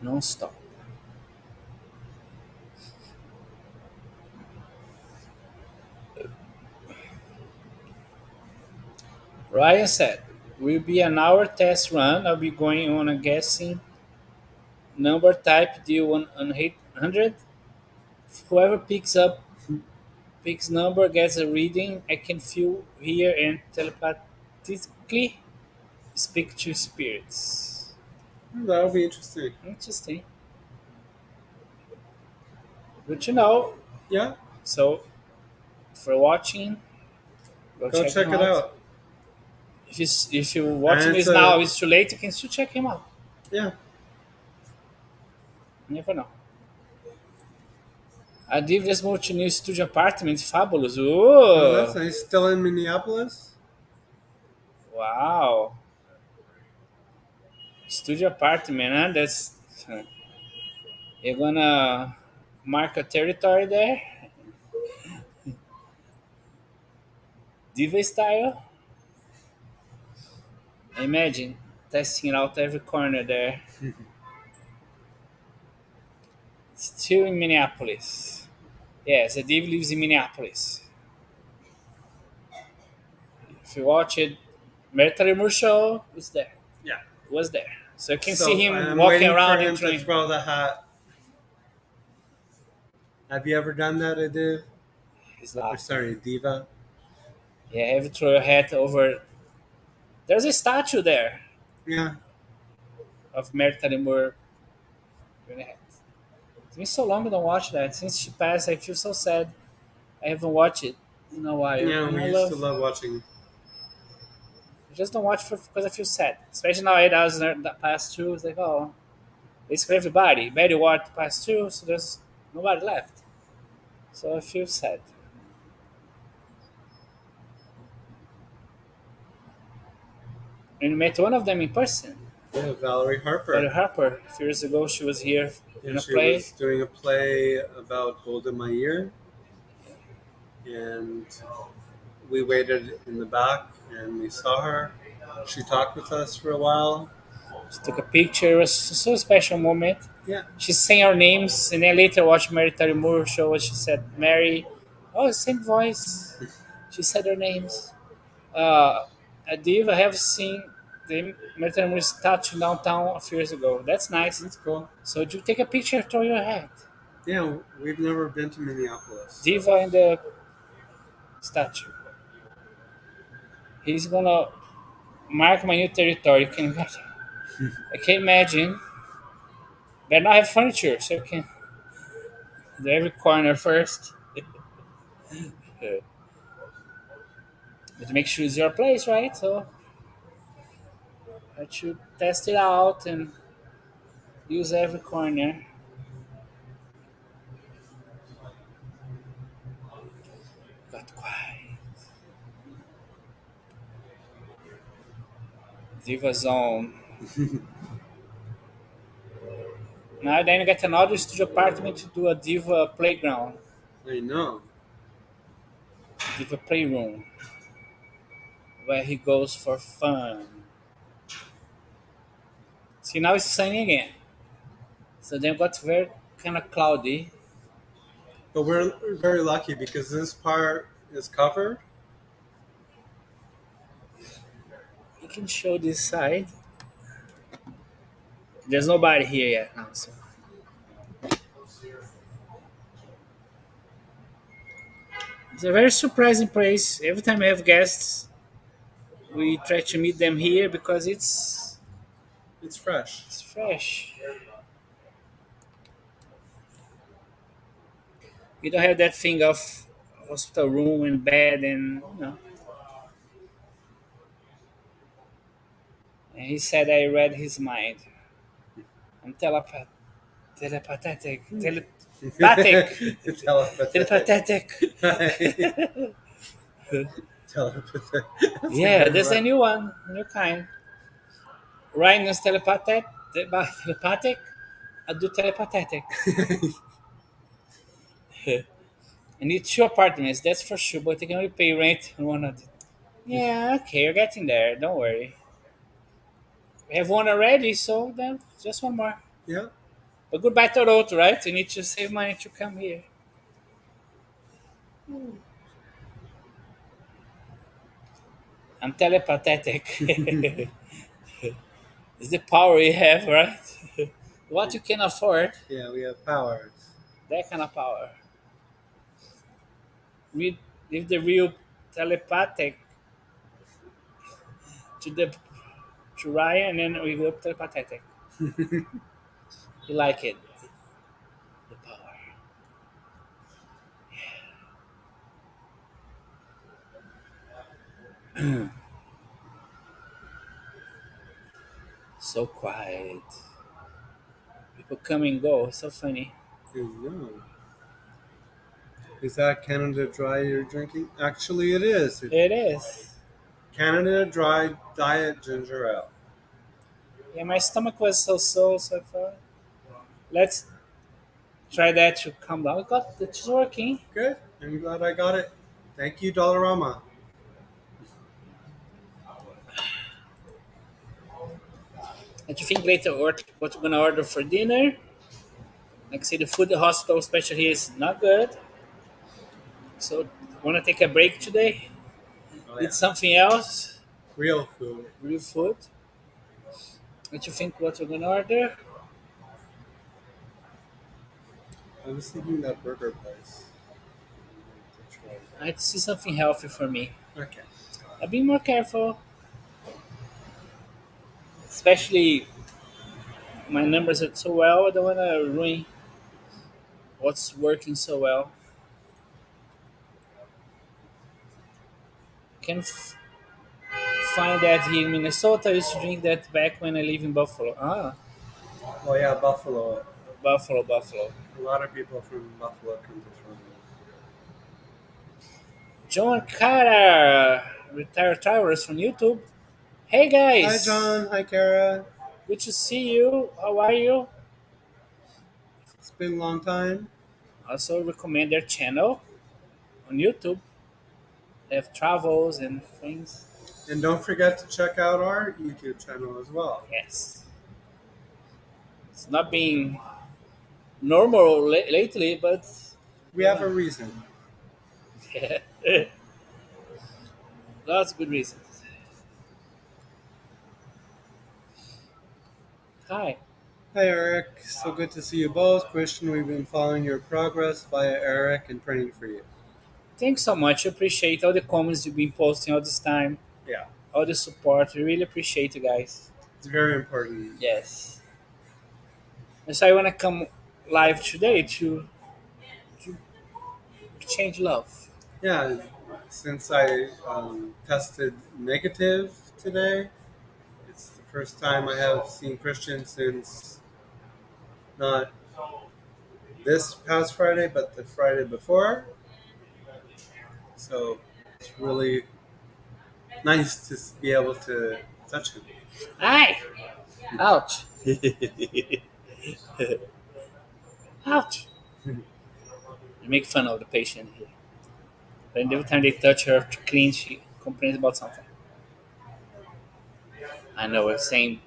non-stop. Ryan said, "Will be an hour test run. I'll be going on a guessing number type deal 100. Whoever picks number gets a reading. I can feel, hear, and telepathically speak to spirits." That'll be interesting. Interesting. Good to know. Yeah, So if you're watching, go go check him check it out. out. If you're watching And it's this now, a it's too late. You can still check him out. yeah. You never know. A Div just moved to new studio apartment. Fabulous. Oh, that's Ooh. nice. Still in Minneapolis. Wow. Studio apartment, huh? You're gonna mark a territory there? Diva style? Imagine testing out every corner there. Still in Minneapolis. Yes, the Div lives in Minneapolis. If you watch it, Military Moore show is there. Yeah. Was there. So you can see So him I'm walking waiting for around him to entering. throw the hat. Have you ever done that, Adiv? He's Or laughing. sorry, Diva? Yeah, have you throw your hat over. There's a statue there Yeah. of Military Moore. It's been so long I don't watch that. Since she passed, I feel so sad. I haven't watched it in a while. Yeah, And we I used to love. love watching. I just don't watch because I feel sad. Especially now, 8 hours in the past two. It's like, oh, basically everybody. Betty watched the past two, so there's nobody left. So I feel sad. And we met one of them in person. Yeah, Valerie Betty Harper. Harper. A few years ago, she was here in And a she play. was doing a play about Golda Meir. And we waited in the back and we saw her. She talked with us for a while. She took a picture. It was so special moment. Yeah. She sang our names, and then later watched Mary Tyler Moore show. And she said, "Mary, oh, same voice." She said her names. A div I have seen the Mary Tyler Moore statue downtown a few years ago. That's nice. That's cool. So you take a picture, throw your hat. Yeah, we've never been to Minneapolis. Diva in the statue. He's gonna mark my new territory. You can imagine. I can imagine. But not have furniture, so you can do every corner first. But make sure it's your place, right? So I should test it out and use every corner. Got quiet. Diva Zone. Now then you get another studio apartment to do a Diva playground. I know. Diva playroom. Where he goes for fun. See now it's sunny again. So then it got very kind of cloudy. But we're very lucky because this part is covered. You can show this side. There's nobody here yet now, so it's a very surprising place. Every time we have guests, we try to meet them here because It's fresh. it's fresh. We don't have that thing of hospital room and bed and And he said I read his mind. I'm telepathic, telepathic, Telepathic. telepathic. Telepathic. That's a Yeah, good there's a one. new one, new kind. Ryan is telepathic. I do telepathetic. I need two apartments, that's for sure, but I can only pay rent on one of them. Yeah, okay, you're getting there. Don't worry. We have one already, so then just one more. Yeah. But goodbye, Toronto, right? You need to save money to come here. I'm telepathetic. It's the power you have, right? What you can afford, Yeah, we have powers. that kind of power. We leave the real telepathic to the to Ryan, and then we go telepathetic. You like it? The power. So quiet. People come and go. So funny. No. Is that Canada Dry you're drinking? Actually, it is. It's It is. Canada Dry Diet Ginger Ale. Yeah, my stomach was so far. Let's try that to calm down. We got it's working. Good. I'm glad I got it. Thank you, Dollarama. And you think later what we're gonna order for dinner? Like I say, the food at the hospital, especially here, is not good. So wanna take a break today? Oh Eat yeah, something else? real food. Real food? What you think what we're gonna order? I was thinking that burger place. To try I'd see something healthy for me. that. Okay. I'll be more careful, especially my numbers are so well. I don't wanna ruin what's working so well. Can find that here in Minnesota. I used to drink that back when I live in Buffalo. Ah, Oh yeah, Buffalo. Buffalo, Buffalo. A lot of people from Buffalo come to Toronto. John Carter, retired travelers from YouTube. Hey Hi guys, John. Hi Kara. good to see you. How are you? It's been a long time. Also recommend their channel on YouTube. They have travels and things. And don't forget to check out our YouTube channel as well. Yes, it's not been normal lately, but We have a reason. lots of good reasons. Hi. Hi Eric. So good to see you both. Christian, we've been following your progress via Eric and praying for you. Thanks so much. I appreciate all the comments you've been posting all this time, Yeah. all the support. We really appreciate you guys. It's very important. Yes. And so I want to come live today to change love. Yeah, since I tested negative today, it's the first time I have seen Christian since not this past Friday, but the Friday before. So it's really nice to be able to touch him. Hi. Ouch. Ouch. I make fun of the patient here. But every time they touch her to clean, she complains about something. I know we're saying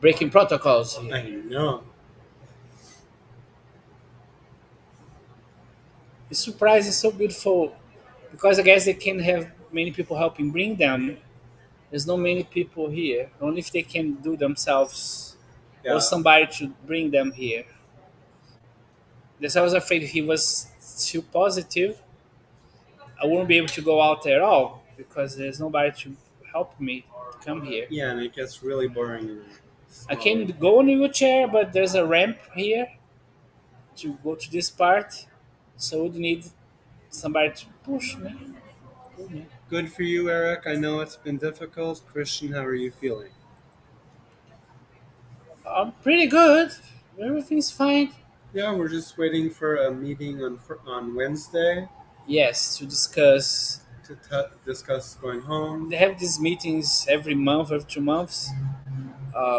breaking protocols here. I know. The surprise is so beautiful because I guess they can have many people helping bring them. There's not many people here. Only if they can do themselves or Yeah. somebody to bring them here. That's why I was afraid if he was too positive, I wouldn't be able to go out at all because there's nobody to help me to come here. Yeah, and it gets really boring in a I small can room. go in a wheelchair, but there's a ramp here to go to this part, so I would need somebody to push me. Pull me. Good for you, Eric. I know it's been difficult. Christian, how are you feeling? I'm pretty good. Everything's fine. Yeah, we're just waiting for a meeting on Wednesday Yes, to discuss. to discuss going home. They have these meetings every month, every 2 months.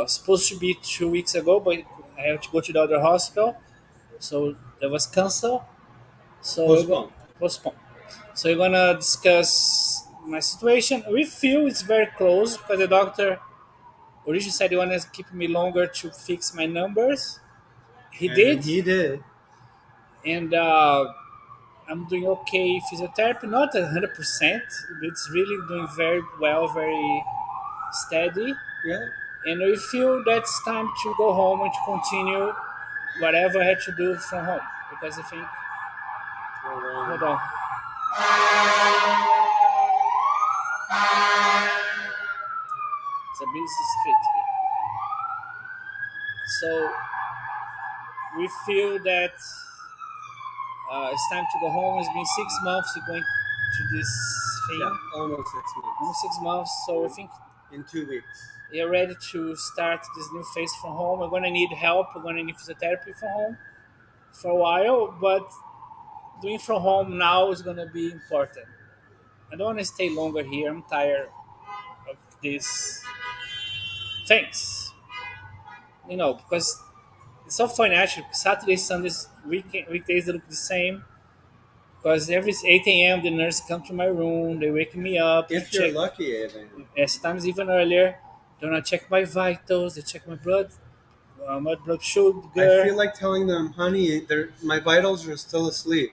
Supposed to be 2 weeks ago, but I have to go to the other hospital, so that was canceled. So we're going Postpone. postpone. So we're gonna discuss my situation. We feel it's very close because the doctor originally said he wanted to keep me longer to fix my numbers. He And did, he did. and I'm doing okay physiotherapy, not 100%. It's really doing very well, very steady. Yeah. And we feel that it's time to go home and to continue whatever I had to do from home. Because I think, Hold hold on. on, it's a busy street here. So we feel that it's time to go home. It's been 6 months going. to this Yeah, thing. almost 6 months. Almost 6 months. So I think In 2 weeks. you're ready to start this new phase from home. We're gonna need help. We're gonna need physiotherapy from home for a while, but doing from home now is gonna be important. I don't want to stay longer here. I'm tired of these things. Because it's so funny actually. Saturdays, Sundays, weekdays they look the same. Because every 8 a.m. the nurse comes to my room. They wake me up to If you're check. lucky, even. Sometimes even earlier. They wanna check my vitals. They check my blood I sugar. feel like telling them, honey, my vitals are still asleep.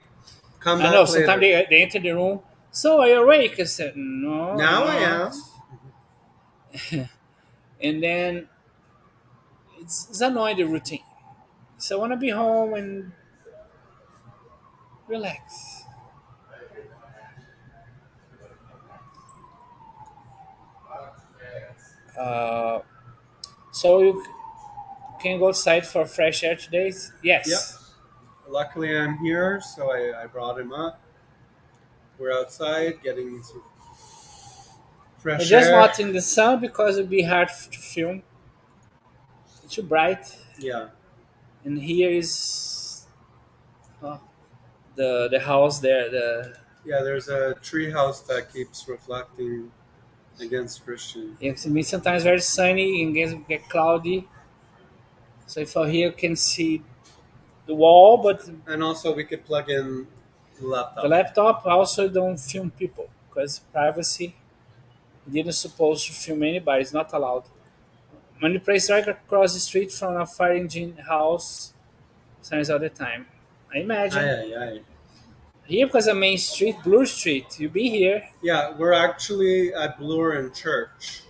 Come I know. back Sometimes later. they enter the room. So are you awake? I said no, I'm Now I not. am. And then it's annoying the routine. So I want to be home and relax. Uh, so you can go outside for fresh air today? Yep. Yes. Luckily, I'm here, so I brought him up. We're outside getting some We're fresh just air. not in the sun because it'd be hard to film. It's too bright. Yeah. And here is the house there. Yeah, there's a tree house that keeps reflecting against Christian. It's me sometimes very sunny and get cloudy. So if I here you can see the wall, but And also, we could plug in the the laptop. laptop also don't film people because privacy. You didn't supposed to film anybody. It's not allowed. When you place right across the street from a fire engine house, signs all the time. I Aye, imagine aye, aye. here because the main street, Blue Street. You be here, Yeah, we're actually at Bloor in Church.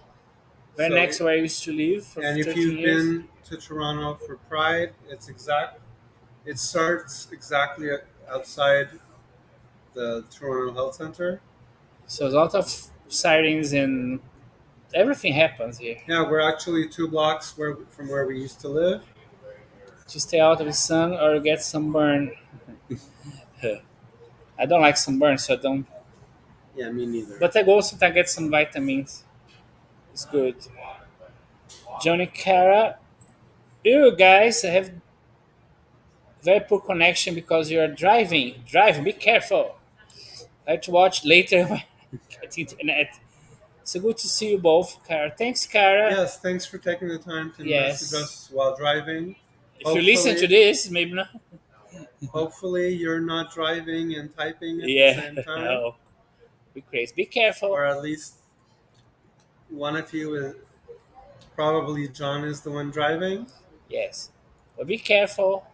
right So, next to where I used to live for and if 13 you've years. been to Toronto for Pride, it's exact. It starts exactly outside the Toronto Health Center. So there's a lot of sirens and everything happens here. Yeah, we're actually 2 blocks from where we used to live. To stay out of the sun or get sunburn. I don't like sunburn, so I don't. Yeah, me neither. But I go sometimes get some vitamins. It's good. Johnny Cara, you guys have very poor connection because you're driving. Driving, be careful. I have to watch later when I get internet. So good to see you both, Cara. Thanks, Cara. Yes, thanks for taking the time to message Yes. us while driving. If you listen to Hopefully, this, maybe not. hopefully you're not driving and typing at the Yeah. same time, Oh, be crazy. Be careful. or at least one of you is probably John is the one driving. Yes. But be careful.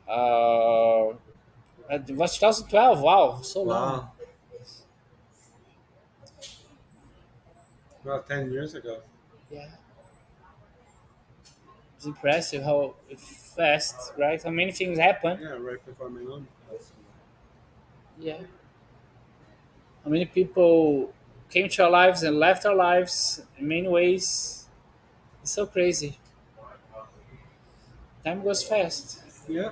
Uh, it was 2012. Wow, so long. Wow, about 10 years ago. Yeah. It's impressive how fast, right? How many things happen. Yeah, right before my own. Yeah. How many people came to our lives and left our lives in many ways. It's so crazy. Time goes fast. Yeah,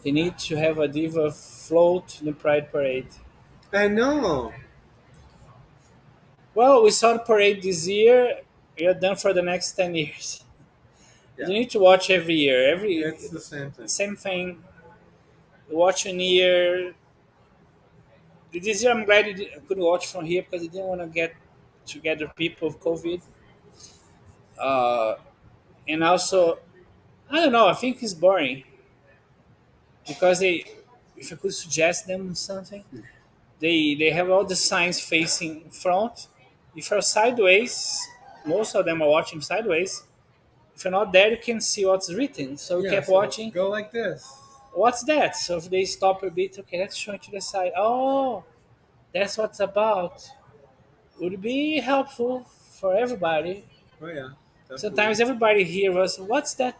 They need to have a diva float in the Pride Parade. I know. Well, we saw the parade this year. We are done for the next 10 years. You Yeah, don't need to watch every year. it's the same thing. Same thing. You watch a year. This year, I'm glad I couldn't watch from here because I didn't want to get together people with COVID. Uh, and also, I don't know. I think it's boring because if I could suggest them something, they have all the signs facing front. If you're sideways, most of them are watching sideways. If you're not there, you can see what's written. So we Yeah, kept so watching. go like this. What's that? So if they stop a bit, okay, let's show it to the side. Oh, that's what's about. Would be helpful for everybody. Oh yeah, definitely. Sometimes everybody here was, what's that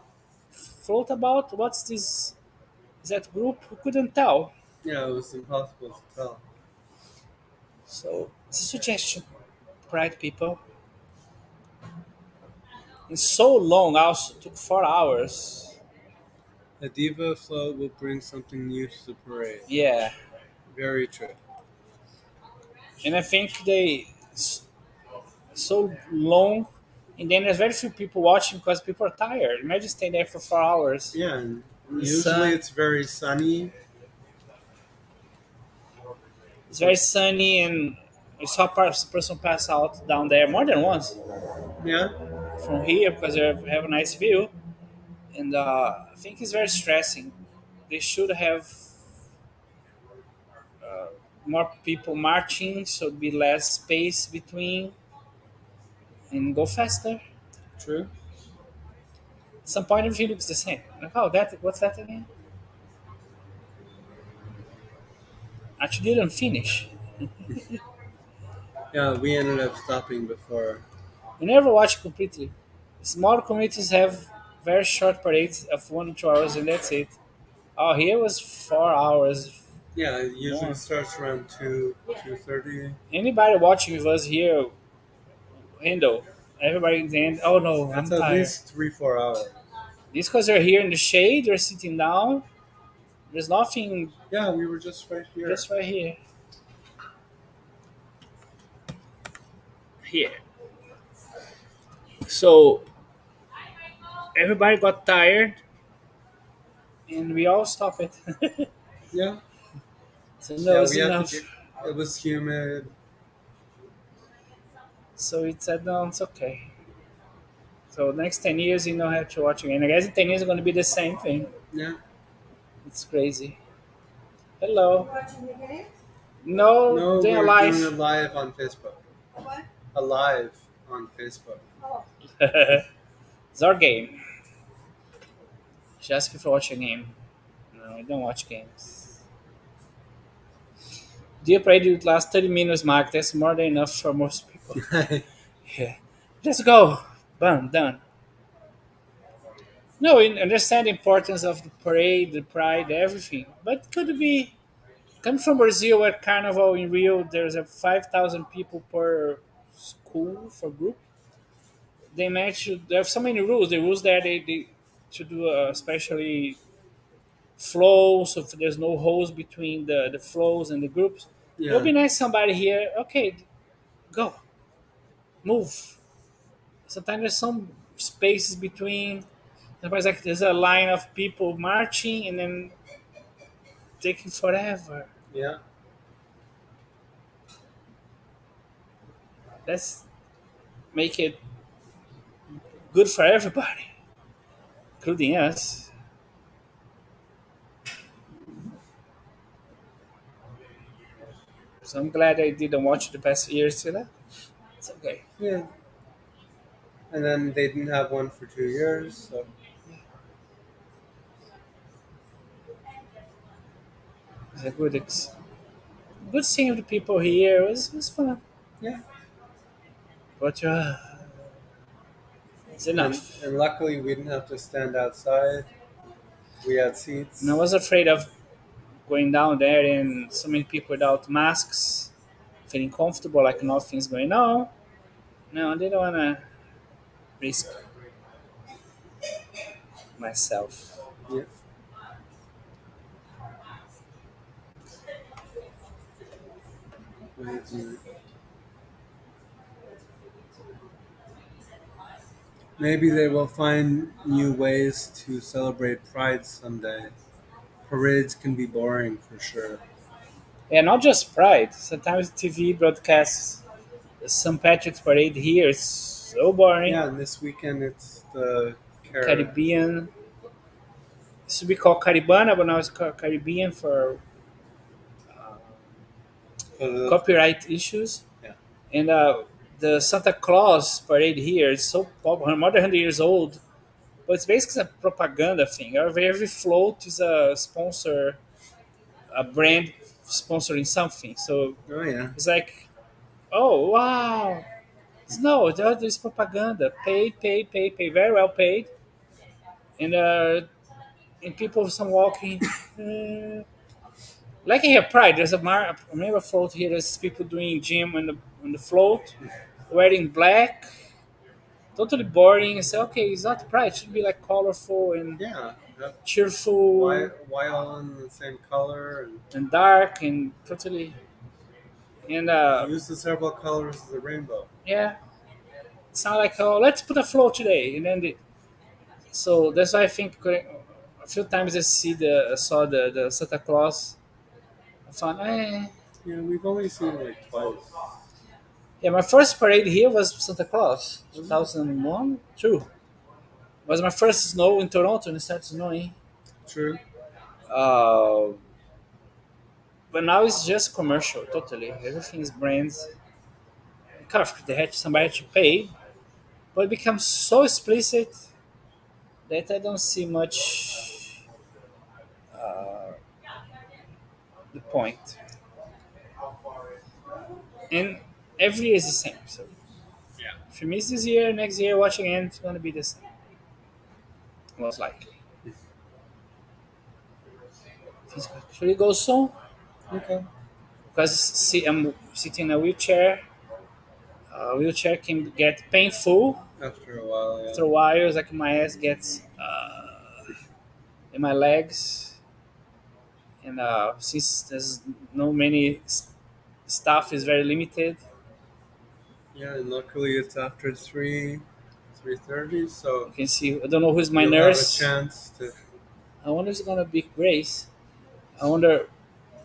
float about? What's this? Is that group? We couldn't tell. Yeah, it was impossible to tell. So it's a suggestion, Pride people. It's so long. Also took 4 hours. A diva float will bring something new to the parade. Yeah, Very true. and I think so long, and then there's very few people watching because people are tired. Imagine staying there for 4 hours. Yeah, and The usually sun. it's very sunny. It's very sunny, and I saw a person pass out down there more than once Yeah, from here because they have a nice view. And I think it's very stressing. They should have more people marching, so be less space between, and go faster. true. Some point of view looks the same. Like, oh, that what's that again? Actually, didn't finish. Yeah, we ended up stopping before. You never watch completely. Small communities have very short parades of 1 or 2 hours, and that's it. Oh, here was 4 hours Yeah, it usually more. starts around 2:30. Anybody watching with us here handle. Everybody in the end. Oh no, That's I'm at tired. least 3-4 hours. Just because they're here in the shade, they're sitting down. There's nothing Yeah, we were just right here. just right here. Here. So everybody got tired, and we all stopped it. Yeah, So no, yeah, it's we had to enough. get. It was humid. So it said no, it's okay. So next 10 years, you don't have to watch again. I guess in 10 years, it's going to be the same thing. Yeah. It's crazy. Hello. No, No, they're we're doing a alive. live on Facebook. A live on Facebook. It's our game. Just before watching a game. No, I don't watch games. Dear Parade would last 30 minutes mark. That's more than enough for most people. Yeah. Let's go. Boom, done. No, I understand the importance of the parade, the pride, everything. But could it be coming from Brazil where carnival in Rio there's a 5,000 people per school for group? They manage to they have so many rules. The rules there they to do especially flow, so if there's no holes between the flows and the groups. It would Yeah, be nice somebody here. Okay, go, move. Sometimes there's some spaces between. Sometimes like there's a line of people marching and then taking forever. yeah, Let's make it good for everybody, including us. So I'm glad I didn't watch the past years. You know, it's okay. yeah. And then they didn't have one for 2 years, so It's a good seeing the people here. It was fun, yeah. but it's And enough. luckily we didn't have to stand outside. We had And I seats. was afraid of going down there and so many people without masks, feeling comfortable like nothing's going on. No, I didn't want to risk myself. Yeah. Maybe they will find new ways to celebrate Pride someday. Parades can be boring for sure. Yeah, not just Pride. Sometimes TV broadcasts the St. Patrick's Parade here. It's so boring. Yeah, and this weekend it's the Caribbean. It used to be called Caribana, but now it's called Caribbean for for copyright issues. yeah, And the Santa Claus Parade here is so popular, more than 100 years old. But it's basically a propaganda thing. Every float is a sponsor, a brand sponsoring something. So oh yeah, it's like, oh wow, no, there's propaganda, paid, paid, paid, paid, very well paid, and people some walking. uh, like here, Pride. There's I remember a float here. There's people doing gym on the float, wearing black. totally boring. I say, okay, it's not bright. It should be like colorful and Yeah. Yep. Why cheerful why all in the same color and and dark and totally. And use the several colors of the rainbow? yeah, it's not like, oh, let's put a float today. And then so that's why I think a few times I saw the Santa Claus. I thought, eh. Yeah, we've only seen it like twice. Yeah, my first parade here was Santa Claus, Was it? 2001, true. Was my first snow in Toronto and it started snowing. True. Uh, but now it's just commercial, totally. Everything is brands. Kind of, they had somebody to pay, but it becomes so explicit that I don't see much the point. And every year is the same. So if you miss this year, next year, watch again, it's going to be the same, most likely. Things actually go soon Okay. because see, I'm sitting in a wheelchair. Wheelchair can get painful After a while, yeah. after a while. It's like my ass gets in my legs, and since there's no many stuff is very limited. Yeah, and luckily it's after 3:30, so You can see. I don't know who's my you'll have a nurse. chance to. I wonder if it's gonna be Grace. I wonder.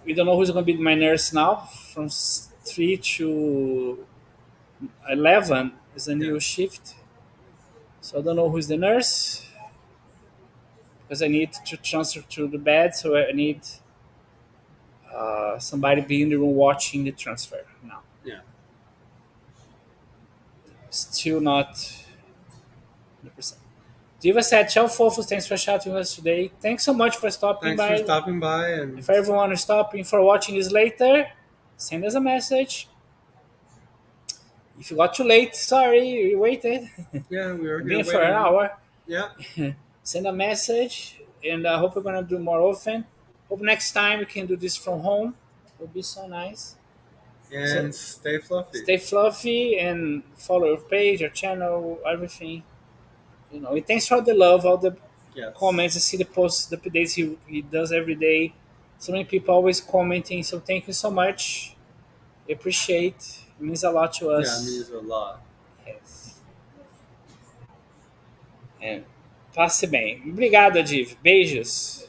We don't know who's gonna be my nurse now. From 3 to 11 is a Yeah, new shift. So I don't know who's the nurse because I need to transfer to the bed. So I need somebody be in the room watching the transfer now. yeah. Still not 100%. Diva said, "Ciao, fofos. Thanks for chatting with us today. Thanks so much for stopping Thanks for by. stopping by, and If everyone is stopping for watching this later, send us a message. If you got too late, sorry, you waited. yeah, we were here Been for an waiting. hour. Yeah, Send a message, and I hope we're gonna do more often. Hope next time we can do this from home. It would be so nice. So and stay fluffy. stay fluffy and follow your page, your channel, everything. And thanks for all the love, all the Yes. comments. I see the posts, the updates he does every day. So many people always commenting. So thank you so much. I appreciate. It means a lot to Yeah, it us. means a lot. Yes. And passe bem. Obrigado, Div. Beijos.